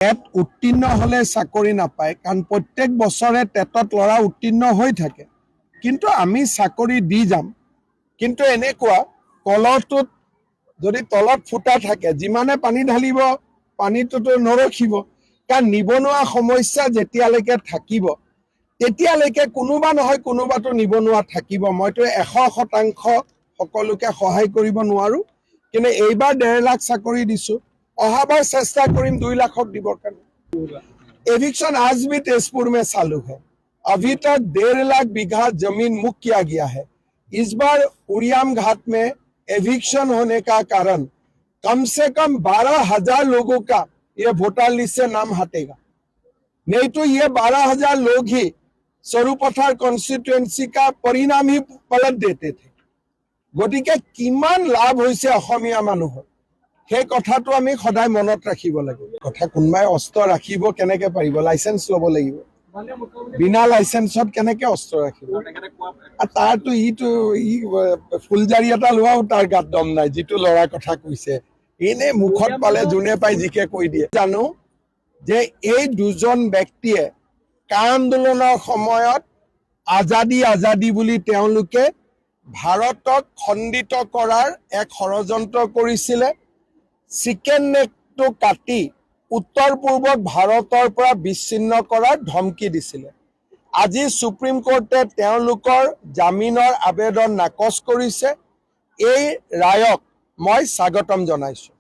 TET উত্তীৰ্ণ হলে চাকৰি নাপায়, কাৰণ প্ৰত্যেক বছৰে টেটত ল'ৰা উত্তীৰ্ণ হৈ থাকে। কিন্তু আমি চাকৰি দি যাম। কিন্তু এনেকুৱা কলহটোত যদি তলত ফুটা থাকে, যিমানে পানী ঢালিব পানীটোতো নৰখিব, কাৰণ নিবনুৱা সমস্যা যেতিয়ালৈকে থাকিব তেতিয়ালৈকে কোনোবা নহয় কোনোবাটো নিবনুৱা থাকিব। মইতো 100% সকলোকে সহায় কৰিব নোৱাৰো, কিন্তু এইবাৰ 1.5 লাখ চাকৰি দিছো। অহাবাर চেষ্টা करीम 2 लाख दिवर करने। एविक्शन आज भी तेजपुर में चालू है। अभी तक 1.5 लाख बीघा जमीन मुक्त किया गया है। इस बार उड़ियाम घाट में एविक्शन होने का कारण कम से कम 12,000 लोगों का ये वोटर लिस्ट से नाम हटेगा। नहीं तो ये 12,000 लोग ही सरुपथार कॉन्स्टिट्यूएंसी का परिणाम ही पलट देते थे। गतिके किमान लाभ होइसे अखमिया मानुहर সেই কথাটো আমি সদায় মনত ৰাখিব লাগিব। কথা কোনবাই অস্ত্ৰ ৰাখিব কেনেকে পাৰিব? লাইসেন্স ল'ব লাগিব। বিনা লাইসেন্সত কেনেকে অস্ত্ৰ ৰাখিব? তাৰটো ফুলজাৰি এটা লোৱাও তাৰ গাত দম নাই, যিটো ল'ৰাৰ কথা কৈছে। এনে মুখত পালে যোনে পাই জিকে কৈ দিয়ে। জানো যে এই দুজন ব্যক্তিয়ে কা আন্দোলনৰ সময়ত আজাদী বুলি তেওঁলোকে ভাৰতক খণ্ডিত কৰাৰ এক ষড়যন্ত্ৰ কৰিছিলে। চিকেন নেকটো কাটি উত্তৰ পূৰ্বক ভাৰতৰ পৰা বিচ্ছিন্ন কৰাৰ ধমকি দিছিলে। আজি সুপ্ৰিম কোৰ্টে তেওঁলোকৰ জামিনৰ আবেদন নাকচ কৰিছে। এই ৰায়ক মই স্বাগতম জনাইছো।